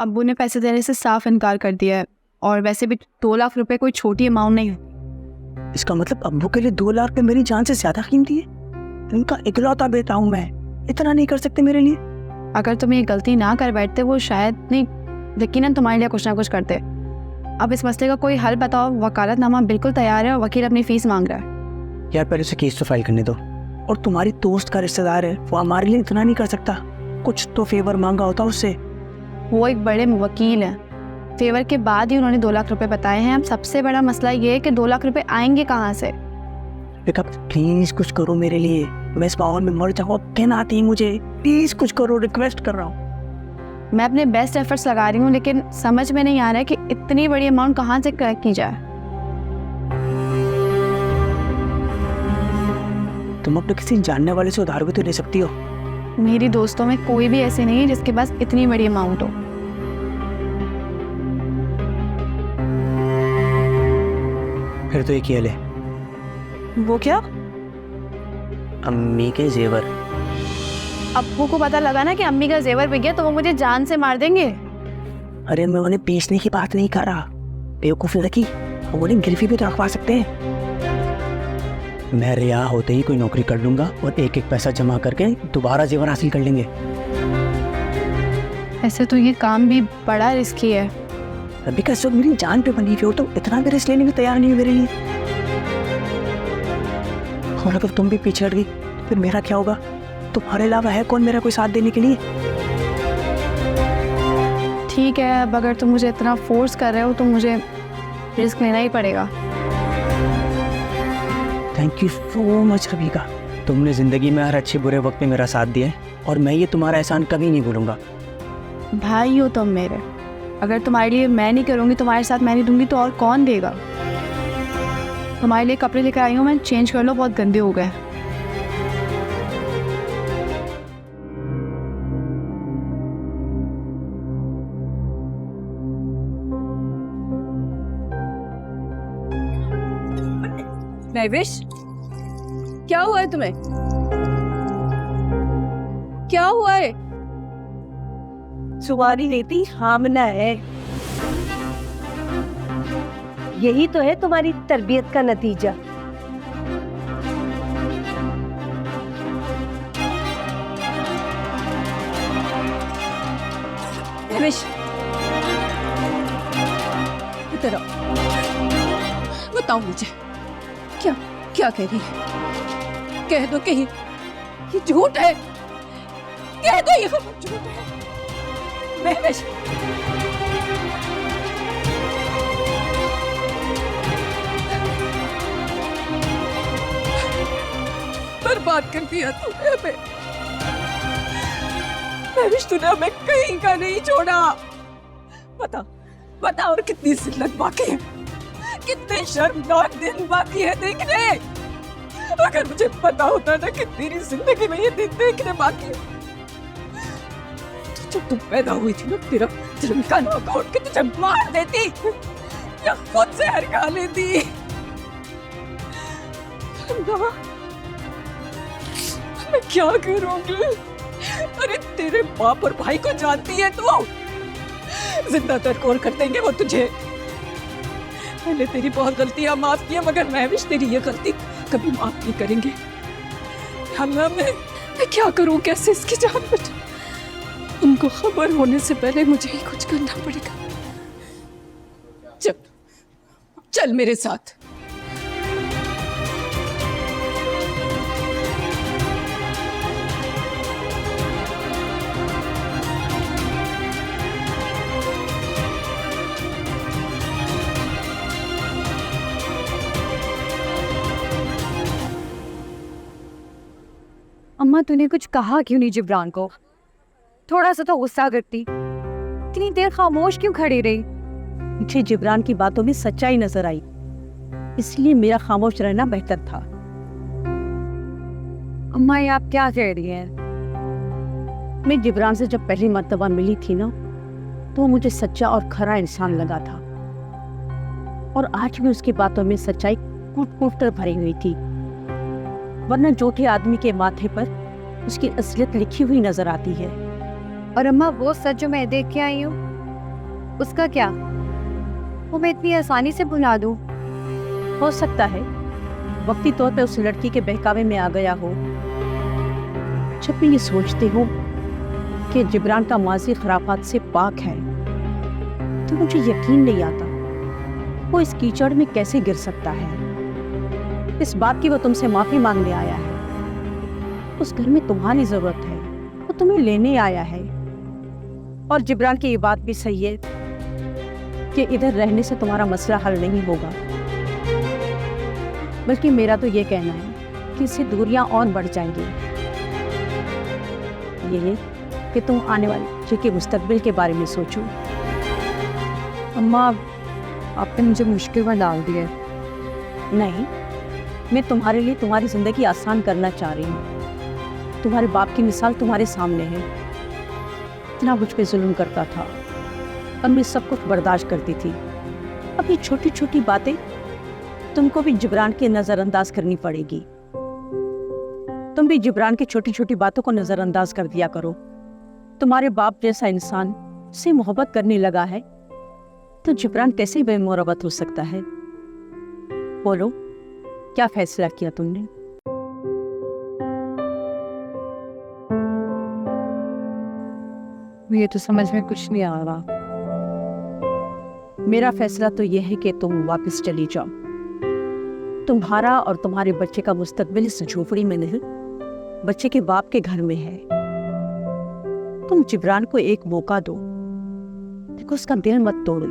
अब्बू ने पैसे देने से साफ इनकार कर दिया है, और वैसे भी 2 लाख रुपए कोई छोटी अमाउंट नहीं है। इसका मतलब अब्बू के लिए 2 लाख रुपए मेरी जान से ज्यादा कीमती है? उनका इकलौता बेटा हूँ मैं, इतना नहीं कर सकते मेरे लिए? अगर तुम ये गलती ना कर बैठते वो शायद नहीं, यकीनन तुम्हारे लिए कुछ ना कुछ करते। अब इस मसले का कोई हल बताओ। वकालतनामा बिल्कुल तैयार है और वकील अपनी फीस मांग रहा है। यार पहले उसे केस तो फाइल करने दो। और तुम्हारी दोस्त का रिश्तेदार है, वो हमारे लिए इतना नहीं कर सकता? कुछ तो फेवर मांगा होता उससे। वो एक बड़े वकील हैं, फेवर के बाद ही उन्होंने 2 लाख रुपए बताए हैं। अब सबसे बड़ा मसला ये है कि 2 लाख रुपए आएंगे कहाँ से। प्लीज कुछ करो मेरे लिए, मैं इस माहौल में मर जाऊँ, कहना आती है मुझे। प्लीज कुछ करो, रिक्वेस्ट कर रहा हूँ। मैं अपने बेस्ट एफर्ट्स लगा रही हूँ, लेकिन समझ में नहीं आ रहा है कि इतनी बड़ी अमाउंट कहाँ से कलेक्ट की जाए। तुम अपने किसी जानने वाले से उधार भी तो ले सकती हो। मेरी दोस्तों में कोई भी ऐसे नहीं है जिसके पास इतनी बड़ी अमाउंट हो। फिर तो एक ही हल है। वो क्या? अम्मी के जेवर। अब्बू को पता लगा ना कि अम्मी का जेवर बिक गया तो वो मुझे जान से मार देंगे। अरे मैं उन्हें बेचने की बात नहीं कर रहा, बेवकूफ लड़की, हम उन्हें गिरवी भी तो रखवा सकते हैं। मैं रिहा होते ही कोई नौकरी कर लूंगा और एक एक पैसा जमा करके दोबारा जेवर हासिल कर लेंगे। ऐसे तो ये काम भी बड़ा रिस्की है। अभी का सब मेरी जान पे बनी हुई हो, तो इतना भी रिस्क लेने को तैयार नहीं हो मेरे लिए। और अगर तुम भी पीछे हट गई तो फिर मेरा क्या होगा? तुम्हारे अलावा है कौन मेरा कोई साथ देने के लिए? ठीक है, अब अगर तुम मुझे इतना फोर्स कर रहे हो तो मुझे रिस्क लेना ही पड़ेगा। थैंक यू सो मच रबीका, तुमने जिंदगी में हर अच्छे बुरे वक्त में मेरा साथ दिया है और मैं ये तुम्हारा एहसान कभी नहीं भूलूंगा। भाई हो तुम मेरे, अगर तुम्हारे लिए मैं नहीं करूँगी, तुम्हारे साथ मैं नहीं दूंगी तो और कौन देगा? तुम्हारे लिए कपड़े लेकर आई हूँ मैं, चेंज कर लो, बहुत गंदे हो गए। महविश, क्या हुआ है तुम्हें? क्या हुआ है? सुवारी लेती हामना है। यही तो है तुम्हारी तरबियत का नतीजा। महविश, इधर आओ, बताओ मुझे क्या क्या कह रही है? कह दो कि ये झूठ है, कह दो ये खबर झूठ है। महविश, बर्बाद कर दिया तूने हमें। महविश, तूने हमें कहीं का नहीं छोड़ा। बता बता, और कितनी जिल्लत बाकी है, कितने शर्मनाक दिन बाकी है देखने। अगर मुझे पता होता ना कि तेरी जिंदगी में ये दिन देखने बाकी है, तो जब तुम पैदा हुई थी ना, तेरा का नाम उठ के तुझे मार देती या खुद से हर खा लेती। मैं क्या करूंगी? अरे तेरे बाप और भाई को जानती है तू, जिंदा तरकोर कर देंगे वो तुझे। मैंने तेरी बहुत गलतियां माफ की है, मगर महविश तेरी ये गलती कभी माफ नहीं करेंगे। अल्लाह, मैं क्या करूं, कैसे इसकी जान बचाऊं? उनको खबर होने से पहले मुझे ही कुछ करना पड़ेगा। चल चल मेरे साथ। अम्मा, तूने कुछ कहा क्यों नहीं जिब्रान को? थोड़ा सा तो गुस्सा करती। इतनी देर खामोश क्यों खड़ी रही? मुझे जिब्रान की बातों में सच्चाई नजर आई, इसलिए मेरा खामोश रहना बेहतर था। अम्मा, ये आप क्या कह रही हैं? मैं जिब्रान से जब पहली मर्तबा मिली थी ना, तो वो मुझे सच्चा और खरा इंसान लगा था, और आज भी उसकी बातों में सच्चाई कूट कूट कर भरी हुई थी। वरना झूठे आदमी के माथे पर उसकी असलियत लिखी हुई नजर आती है। और अम्मा, वो सच जो मैं देख के आई हूँ, उसका क्या? वो मैं इतनी आसानी से भुला दूँ? हो सकता है वक्ती तौर पे उस लड़की के बहकावे में आ गया हो। जब मैं ये सोचती हूँ कि जिब्रान का माजी खराफात से पाक है तो मुझे यकीन नहीं आता वो इस कीचड़ में कैसे गिर सकता है। इस बात की वो तुमसे माफी मांगने आया है। उस घर में तुम्हारी जरूरत है, वो तुम्हें लेने आया है। और जिब्रान की ये बात भी सही है कि इधर रहने से तुम्हारा मसला हल नहीं होगा, बल्कि मेरा तो ये कहना है कि इससे दूरियां और बढ़ जाएंगी। ये कि तुम आने वाले बच्चे के मुस्तकबिल के बारे में सोचो। अम्मा, आपने मुझे मुश्किल में डाल दिया। नहीं, मैं तुम्हारे लिए तुम्हारी जिंदगी आसान करना चाह रही हूँ। तुम्हारे बाप की मिसाल तुम्हारे सामने है। इतना मुझ पे जुल्म करता था और मैं सब कुछ बर्दाश्त करती थी। अब ये छोटी छोटी बातें तुमको भी जिब्रान के नजरअंदाज करनी पड़ेगी। तुम भी जिब्रान की छोटी छोटी बातों को नजरअंदाज कर दिया करो। तुम्हारे बाप जैसा इंसान से मोहब्बत करने लगा है तो जिब्रान कैसे बेमुरवत हो सकता है? बोलो, क्या फैसला किया तुमने? मुझे तो समझ में कुछ नहीं आ रहा। मेरा फैसला तो यह है कि तुम वापस चली जाओ। तुम्हारा और तुम्हारे बच्चे का मुस्तकबिल इस झोपड़ी में नहीं, बच्चे के बाप के घर में है। तुम जिब्रान को एक मौका दो, देखो उसका दिल मत तोड़ो।